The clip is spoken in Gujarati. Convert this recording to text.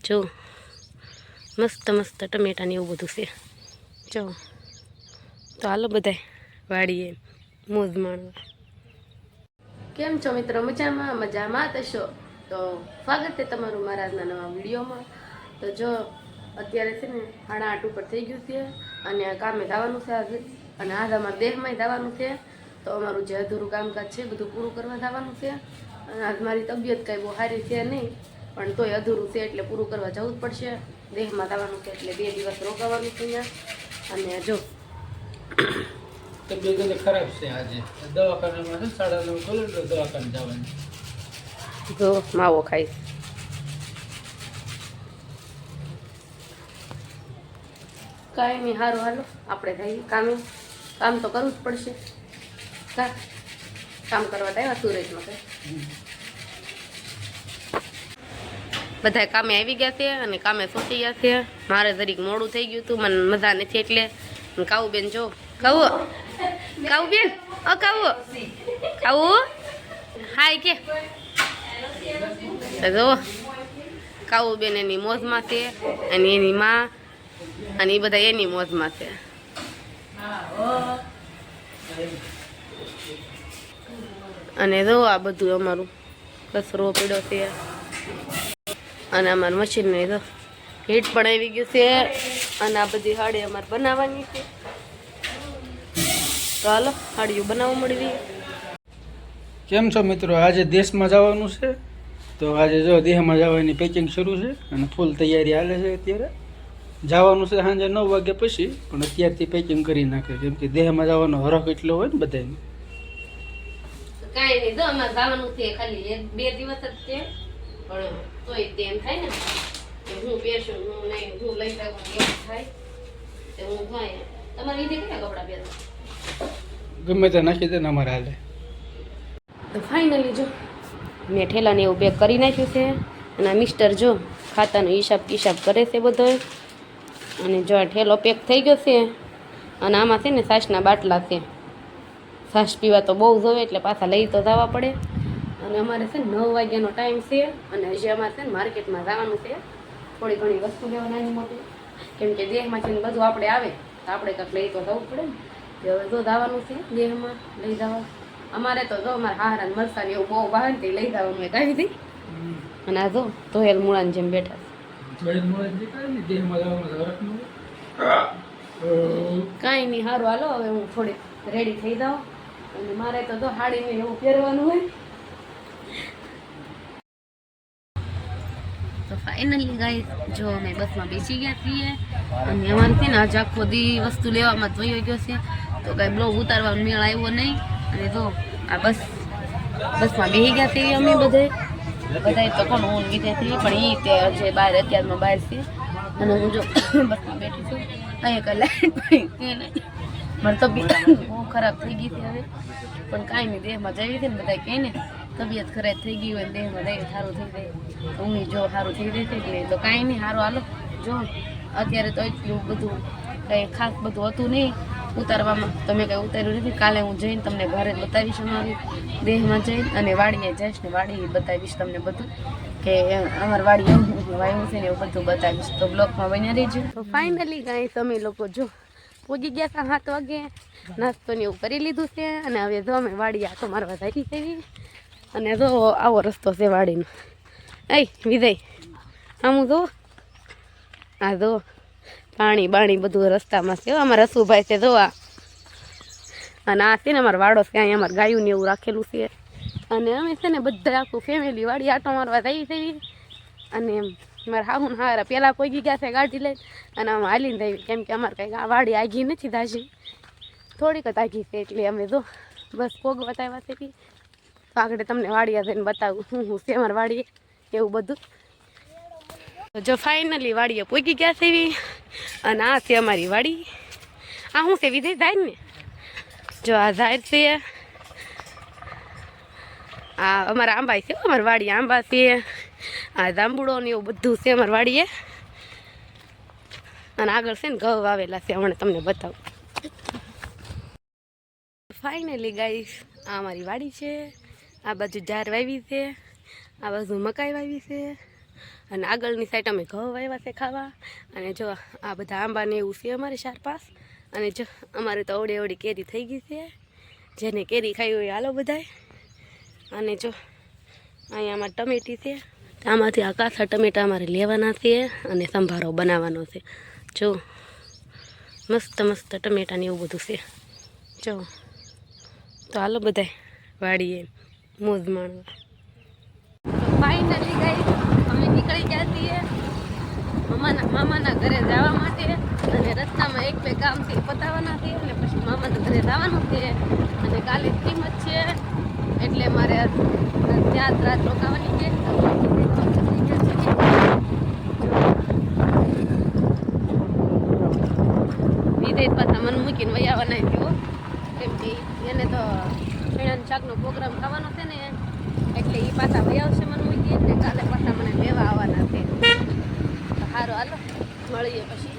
જો મસ્ત મસ્ત ટમેટા ને એવું બધું છે જો. તો હાલો બધાય વાડીએ મોજ માણવા. કેમ છો મિત્રો? મજામાં મજામાં થશો તો સ્વાગત છે તમારું મારા આજના નવા વિડીયોમાં. તો જો અત્યારે છે ને 8:30 ઉપર થઈ ગયું છે અને કામે જવાનું છે આજે, અને આજ અમારા દેહમાં જવાનું છે. તો અમારું જે અધૂરું કામકાજ છે બધું પૂરું કરવા જવાનું છે. અને આજ મારી તબિયત કાંઈ બહુ સારી છે નહીં, પણ તોય અધૂરું છે એટલે પૂરું કરવા જવું જ પડશે. દેહમાં જવાનું છે એટલે 2 દિવસ રોકાવાનું છે અહીંયા. અને જો તબિયત ખરાબ છે આજે, દવાખાનામાં છે 9:30 ખોલે તો દવાખાને જવાનું. જો માવો ખાઈશ. કાંઈ નહીં, સારું હાલો આપણે જઈએ કામે. કામ તો કરવું જ પડશે. કામ કરવા આવ્યા સુરતમાં કઈ બધા કામે આવી ગયા છે અને કામે સોટી ગયા છે. મારે જરીક મોડું થઈ ગયું હતું, મને મજા નથી એટલે. કાવું બેન જો, કાવું કાવું બેન, કાવું કાવું હાય કે જો. કાવું બેન એની મોજમાં છે અને એની માં અને એ બધા એની મોજમાં છે. અને જો આ બધું અમારું કચરો પડ્યો છે અને અમારું મશીન ને તો હીટ પણ આવી ગયું છે અને આ બધી હાડી અમારે બનાવવાની છે. તો હાલો હાડીઓ બનાવવા મળી. કેમ છો મિત્રો? આજે દેશમાં જવાનું છે, તો આજે જો દેહમાં જવાની પેકિંગ શરૂ છે અને ફૂલ તૈયારી હાલે છે. અત્યારે જવાનું છે સાંજે 9 વાગ્યા પછી, પણ અત્યારથી પેકિંગ કરી નાખે, કેમ કે દેહમાં જવાનો હરખ એટલો હોય ને બધાને. કાંઈ નહીં, જો અમારે જવાનું છે ખાલી 2 દિવસ જ છે, પણ તોય તેમ થાય ને કે હું પહેરશું, હું નહીં, હું લઈ શકું એમ થાય તો હું થાય. તમારે લીધે કયા કપડાં પહેરો? ગમે તે નાખી દે ને અમારે હાલે. તો ફાઇનલી જો મેં ઠેલાને એવું પેક કરી નાખ્યું છે અને આ મિસ્ટર જો ખાતાનો હિસાબ કરે છે બધો. અને જો આ ઠેલો પેક થઈ ગયો છે અને આમાં છે ને છાશના બાટલા છે. છાશ પીવા તો બહુ જોવે એટલે પાછા લઈ તો જવા પડે. અને અમારે છે ને 9 વાગ્યાનો ટાઈમ છે અને હજી અમારે છે ને માર્કેટમાં જવાનું છે. થોડી ઘણી વસ્તુ લેવા નાની મોટી, કેમ કે દેહમાં છે ને બધું આપણે આવે તો આપણે કંઈક લઈ તો જવું પડે ને. કે હવે જો જવાનું છે દેહમાં લઈ જવા. અમારે તો જો અમારે હારા મરસાને એવું બહુ બહાર તે લઈ જવાનું મેં કાઢી હતી. અને આ જો ધોયેલ મૂળાની જેમ બેઠા કાંઈ નહીં, સારું હાલો હવે હું થોડી રેડી થઈ જાઉં. અને મારે તો જો હાડીને એવું પહેરવાનું હોય. તો ફાઇનલી ગાઈસ જો અમે બસમાં બેસી ગયા છીએ અને અમારે છે ને આજ આખો દી વસ્તુ લેવામાં જ વયો ગયો છે, તો કાંઈ બ્લોગ ઉતારવાનો મેળ આવ્યો નહીં. અને જો આ બસમાં બેસી ગયા છીએ અમે બધાય તો કોણ હું વિદ્યાર્થી પણ એ તે જે બહાર અત્યારમાં બહાર છે. અને હું જો બસમાં બેઠી છું. અહીંયા લાઈટ મારી તબિયત બહુ ખરાબ થઈ ગઈ છે હવે, પણ કાંઈ નહીં, દેહમાં જવી છે ને બધા કહે ને તબિયત ખરાબ થઈ ગઈ હોય દેહમાં જઈ સારું થઈ જાય. હું જો સારું થઈ જાય છે એટલે તો કાંઈ નહીં, સારું હાલો. જો અત્યારે તો એટલું બધું કંઈ ખાસ બધું હતું નહીં ઉતારવામાં, તો મેં કંઈ ઉતાર્યું નથી. કાલે હું જઈને તમને ઘરે જ બતાવીશ, અમારી દેહમાં જઈને અને વાડીએ જઈશ ને વાડી બતાવીશ તમને બધું, કે અમારી વાડી એવું વાયુ છે ને એવું બધું બતાવીશ. તો બ્લોગમાં બન્યા રહીજો. તો ફાઇનલી ગાઈસ અમે લોકો જો પહોંચી ગયા હતા 7 વાગે, નાસ્તો ને એવું કરી લીધું છે અને હવે જો અમે વાડી આટો મારવા જઈ છે. અને જો આવો રસ્તો છે વાડીનો. વિજય આમ જો આ જો પાણી બાણી બધું રસ્તામાં છે. અમારા રસુભાઈ છે જોવા, અને આ છે ને અમારો વાડો છે, અહીંયા અમારે ગાયું ને એવું રાખેલું છે. અને અમે છે ને બધા આખું ફેમિલી વાડી આટો મારવા જઈએ છીએ. અને મારા હાહુ ને હારા પહેલાં કોઈ ગયા છે ગાડી લઈને અને આમ હાલીને જઈએ, કેમ કે અમારે કંઈક આ વાડી આગી નથી દાજી, થોડીક જ આગી છે એટલે અમે જો બસ પોગ બતાવ્યા છે. તો આગળ તમને વાડીયા જઈને બતાવું હું છે અમારી વાડીએ એવું બધું. જો ફાઇનલી વાડીએ પહોંચી ગયા છે અને આ છે અમારી વાડી. આ શું છે વિજય જાય ને, જો આ ઝાડ છે, આ અમારા આંબા છે, અમારી વાડી આંબા છે, આ જાંબુડો ને એવું બધું છે અમારી વાડીએ. અને આગળ છે ને ઘઉં વાવેલા છે, હમણાં તમને બતાવું. ફાઇનલી ગાઈસ આ અમારી વાડી છે. આ બાજુ જાર વાવી છે, આ બાજુ મકાઈ વાવી છે અને આગળની સાઈડ અમે ઘઉં વાવ્યા છે ખાવા. અને જો આ બધા આંબાને એવું છે અમારે 4-5. અને જો અમારે તો અવડી અવડી કેરી થઈ ગઈ છે, જેને કેરી ખાઈ હોય હાલો બધાય. અને જો અહીંયા અમારે ટમેટી છે, આમાંથી આ કાચા ટમેટા અમારે લેવાના છે અને સંભારો બનાવવાનો છે. જો મસ્ત મસ્ત ટમેટા ને એવું બધું છે. જો તો હાલો બધાય વાડીએ મોજ માણવા. ફાઇનલી ગઈ અમે નીકળી ગયા છીએ મામાના ઘરે જવા માટે. અને રસ્તામાં 1-2 કામ છે પતાવવાના છે અને પછી મામાના ઘરે જવાનું છે. અને કાલે કિંમત છે એટલે મારે ત્યાં રાત રોકાવાની છે. વિદેશ પાછા મન મૂકીને વહી આવવાના થયો, કેમ કે એને તો ભીણાના શાકનો પ્રોગ્રામ થવાનો છે ને, એટલે એ પાછા વહી આવશે મન મૂકીને. ને કાલે પાછા મને લેવા આવવાના છે. તો સારું હાલો મળીએ પછી.